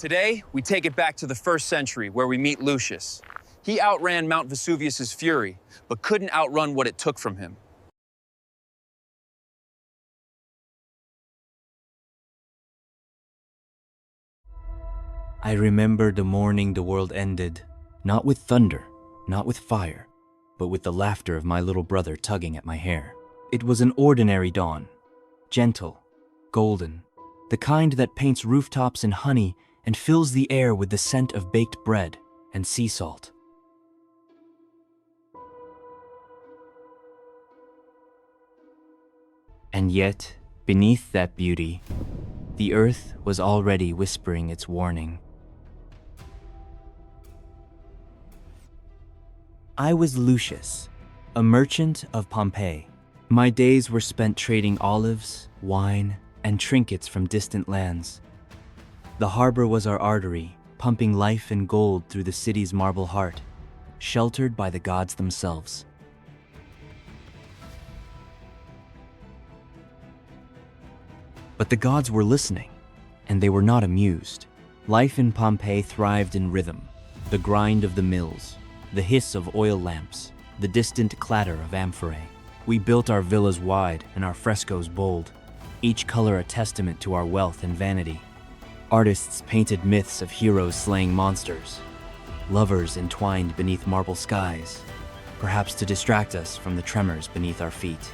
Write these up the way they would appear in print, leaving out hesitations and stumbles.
Today, we take it back to the 1st century where we meet Lucius. He outran Mount Vesuvius's fury, but couldn't outrun what it took from him. I remember the morning the world ended, not with thunder, not with fire, but with the laughter of my little brother tugging at my hair. It was an ordinary dawn, gentle, golden, the kind that paints rooftops in honey and fills the air with the scent of baked bread and sea salt. And yet, beneath that beauty, the earth was already whispering its warning. I was Lucius, a merchant of Pompeii. My days were spent trading olives, wine, and trinkets from distant lands. The harbor was our artery, pumping life and gold through the city's marble heart, sheltered by the gods themselves. But the gods were listening, and they were not amused. Life in Pompeii thrived in rhythm, the grind of the mills, the hiss of oil lamps, the distant clatter of amphorae. We built our villas wide and our frescoes bold, each color a testament to our wealth and vanity. Artists painted myths of heroes slaying monsters, lovers entwined beneath marble skies, perhaps to distract us from the tremors beneath our feet.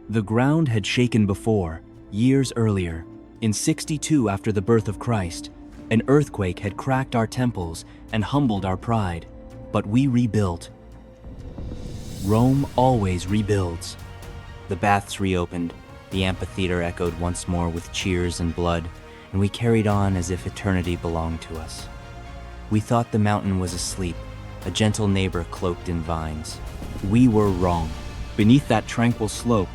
The ground had shaken before, years earlier. In 62 after the birth of Christ, an earthquake had cracked our temples and humbled our pride, but we rebuilt. Rome always rebuilds. The baths reopened, the amphitheater echoed once more with cheers and blood, and we carried on as if eternity belonged to us. We thought the mountain was asleep, a gentle neighbor cloaked in vines. We were wrong. Beneath that tranquil slope,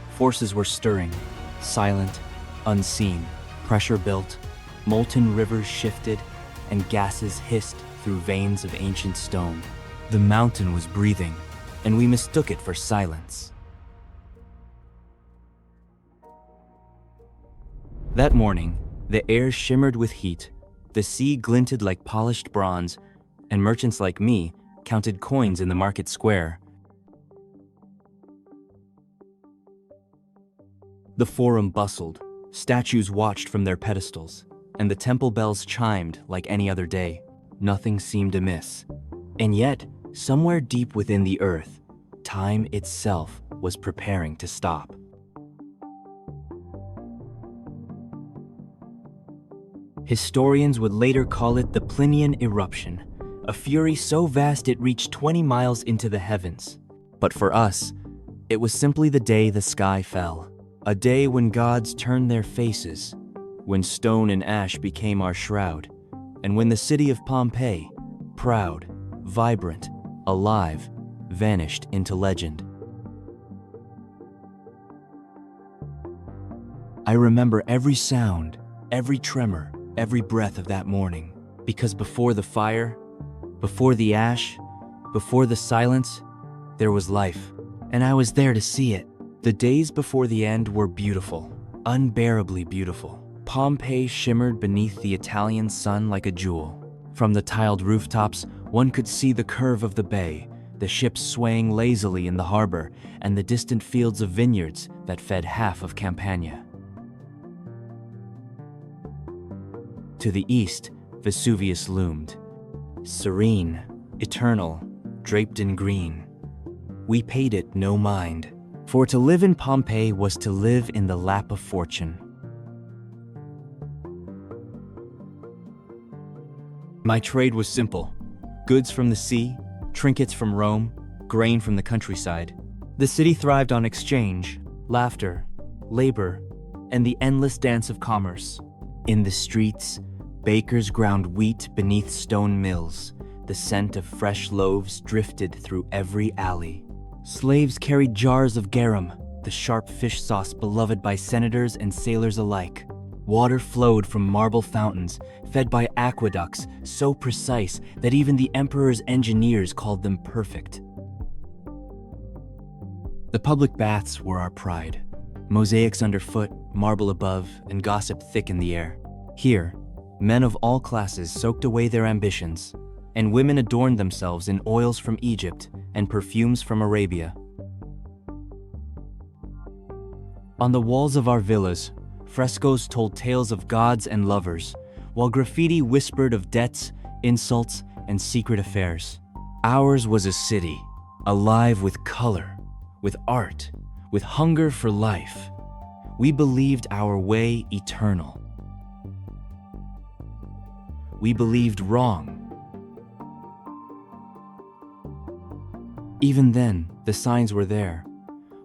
forces were stirring, silent, unseen. Pressure built, molten rivers shifted, and gases hissed through veins of ancient stone. The mountain was breathing, and we mistook it for silence. That morning, the air shimmered with heat, the sea glinted like polished bronze, and merchants like me counted coins in the market square. The forum bustled, statues watched from their pedestals, and the temple bells chimed like any other day. Nothing seemed amiss. And yet, somewhere deep within the earth, time itself was preparing to stop. Historians would later call it the Plinian eruption, a fury so vast it reached 20 miles into the heavens. But for us, it was simply the day the sky fell. A day when gods turned their faces, when stone and ash became our shroud, and when the city of Pompeii, proud, vibrant, alive, vanished into legend. I remember every sound, every tremor, every breath of that morning, because before the fire, before the ash, before the silence, there was life, and I was there to see it. The days before the end were beautiful, unbearably beautiful. Pompeii shimmered beneath the Italian sun like a jewel. From the tiled rooftops, one could see the curve of the bay, the ships swaying lazily in the harbor, and the distant fields of vineyards that fed half of Campania. To the east, Vesuvius loomed, serene, eternal, draped in green. We paid it no mind. For to live in Pompeii was to live in the lap of fortune. My trade was simple. Goods from the sea, trinkets from Rome, grain from the countryside. The city thrived on exchange, laughter, labor, and the endless dance of commerce. In the streets, bakers ground wheat beneath stone mills. The scent of fresh loaves drifted through every alley. Slaves carried jars of garum, the sharp fish sauce beloved by senators and sailors alike. Water flowed from marble fountains, fed by aqueducts so precise that even the emperor's engineers called them perfect. The public baths were our pride. Mosaics underfoot, marble above, and gossip thick in the air. Here, men of all classes soaked away their ambitions, and women adorned themselves in oils from Egypt and perfumes from Arabia. On the walls of our villas, frescoes told tales of gods and lovers, while graffiti whispered of debts, insults, and secret affairs. Ours was a city, alive with color, with art, with hunger for life. We believed our way eternal. We believed wrong. Even then, the signs were there.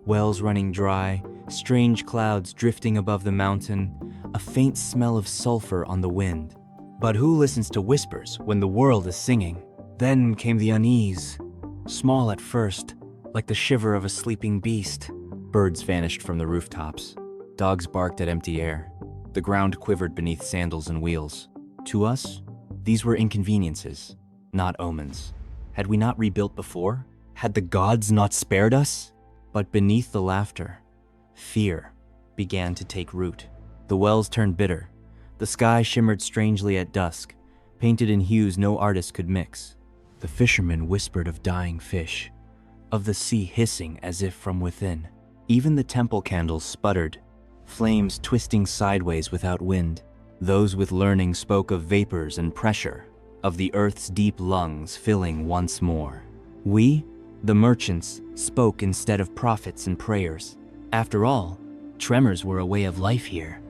Wells running dry, strange clouds drifting above the mountain, a faint smell of sulfur on the wind. But who listens to whispers when the world is singing? Then came the unease, small at first, like the shiver of a sleeping beast. Birds vanished from the rooftops. Dogs barked at empty air. The ground quivered beneath sandals and wheels. To us, these were inconveniences, not omens. Had we not rebuilt before? Had the gods not spared us? But beneath the laughter, fear began to take root. The wells turned bitter. The sky shimmered strangely at dusk, painted in hues no artist could mix. The fishermen whispered of dying fish, of the sea hissing as if from within. Even the temple candles sputtered, flames twisting sideways without wind. Those with learning spoke of vapors and pressure, of the earth's deep lungs filling once more. We, the merchants, spoke instead of prophets and prayers. After all, tremors were a way of life here,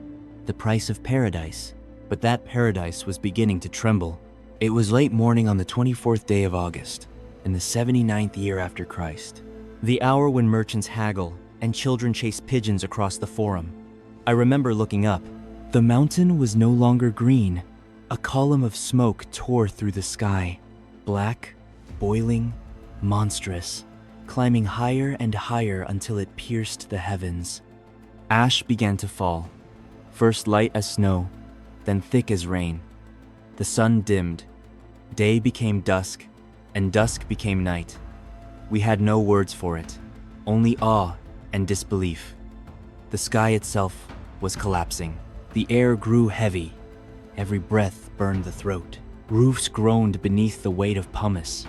the price of paradise. But that paradise was beginning to tremble. It was late morning on the 24th day of August, in the 79th year after Christ, the hour when merchants haggle and children chase pigeons across the forum. I remember looking up. The mountain was no longer green. A column of smoke tore through the sky, black, boiling, monstrous, climbing higher and higher until it pierced the heavens. Ash began to fall, first light as snow, then thick as rain. The sun dimmed, day became dusk, and dusk became night. We had no words for it, only awe and disbelief. The sky itself was collapsing. The air grew heavy. Every breath burned the throat. Roofs groaned beneath the weight of pumice.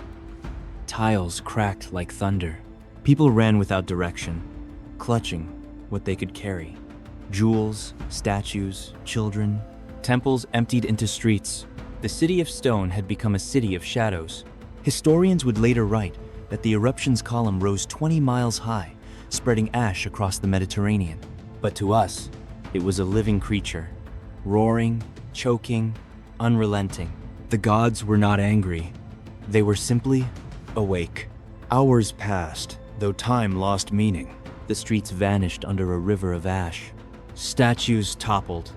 Tiles cracked like thunder. People ran without direction, clutching what they could carry. Jewels, statues, children, temples emptied into streets. The city of stone had become a city of shadows. Historians would later write that the eruption's column rose 20 miles high, spreading ash across the Mediterranean. But to us, it was a living creature, roaring, choking, unrelenting. The gods were not angry. They were simply awake. Hours passed, though time lost meaning. The streets vanished under a river of ash. Statues toppled.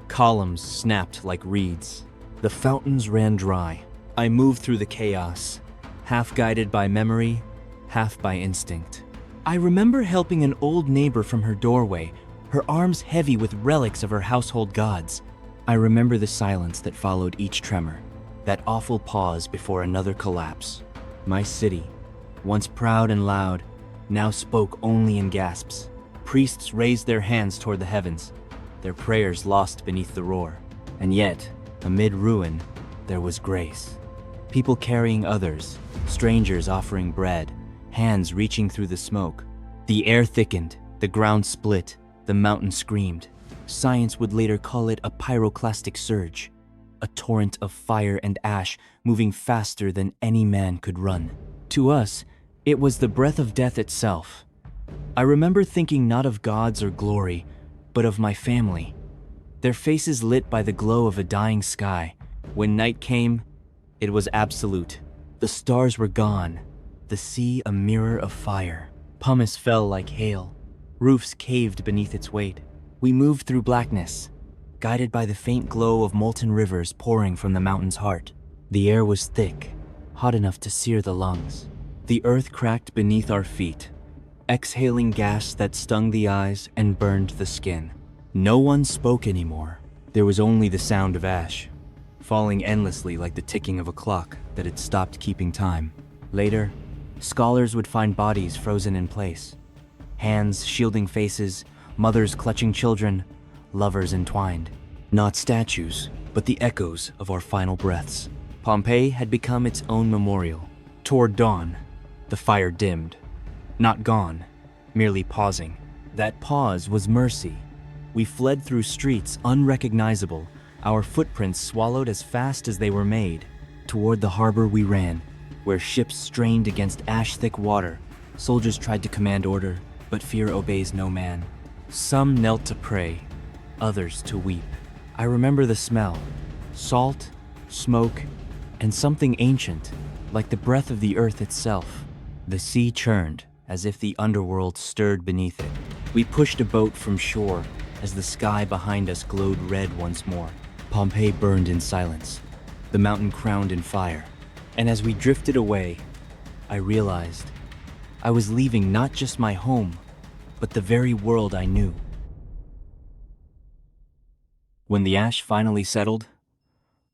Columns snapped like reeds. The fountains ran dry. I moved through the chaos, half guided by memory, half by instinct. I remember helping an old neighbor from her doorway, her arms heavy with relics of her household gods. I remember the silence that followed each tremor, that awful pause before another collapse. My city, once proud and loud, now spoke only in gasps. Priests raised their hands toward the heavens, their prayers lost beneath the roar. And yet, amid ruin, there was grace. People carrying others, strangers offering bread, hands reaching through the smoke. The air thickened, the ground split, the mountain screamed. Science would later call it a pyroclastic surge, a torrent of fire and ash moving faster than any man could run. To us, it was the breath of death itself. I remember thinking not of gods or glory, but of my family, their faces lit by the glow of a dying sky. When night came, it was absolute. The stars were gone, the sea a mirror of fire. Pumice fell like hail. Roofs caved beneath its weight. We moved through blackness, guided by the faint glow of molten rivers pouring from the mountain's heart. The air was thick, hot enough to sear the lungs. The earth cracked beneath our feet, exhaling gas that stung the eyes and burned the skin. No one spoke anymore. There was only the sound of ash, falling endlessly like the ticking of a clock that had stopped keeping time. Later, scholars would find bodies frozen in place. Hands shielding faces, mothers clutching children, lovers entwined. Not statues, but the echoes of our final breaths. Pompeii had become its own memorial. Toward dawn, the fire dimmed. Not gone, merely pausing. That pause was mercy. We fled through streets unrecognizable, our footprints swallowed as fast as they were made. Toward the harbor we ran, where ships strained against ash-thick water. Soldiers tried to command order, but fear obeys no man. Some knelt to pray, others to weep. I remember the smell, salt, smoke, and something ancient, like the breath of the earth itself. The sea churned, as if the underworld stirred beneath it. We pushed a boat from shore as the sky behind us glowed red once more. Pompeii burned in silence, the mountain crowned in fire. And as we drifted away, I realized I was leaving not just my home, but the very world I knew. When the ash finally settled,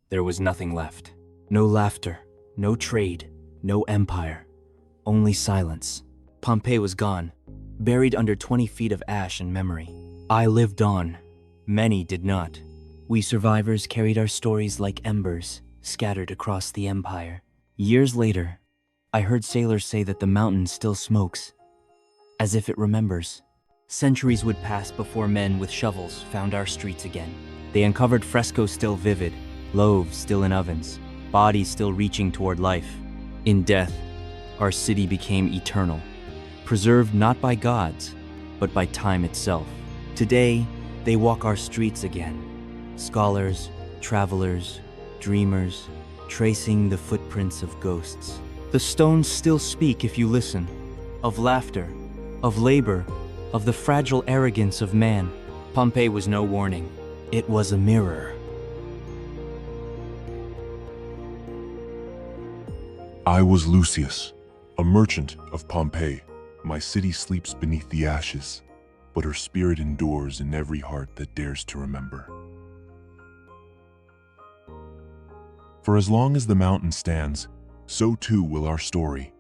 there was nothing left. No laughter, no trade, no empire, only silence. Pompeii was gone, buried under 20 feet of ash and memory. I lived on. Many did not. We survivors carried our stories like embers, scattered across the empire. Years later, I heard sailors say that the mountain still smokes, as if it remembers. Centuries would pass before men with shovels found our streets again. They uncovered frescoes still vivid, loaves still in ovens, bodies still reaching toward life. In death, our city became eternal, preserved not by gods, but by time itself. Today, they walk our streets again. Scholars, travelers, dreamers, tracing the footprints of ghosts. The stones still speak if you listen, of laughter, of labor, of the fragile arrogance of man. Pompeii was no warning. It was a mirror. I was Lucius, a merchant of Pompeii. My city sleeps beneath the ashes, but her spirit endures in every heart that dares to remember. For as long as the mountain stands, so too will our story,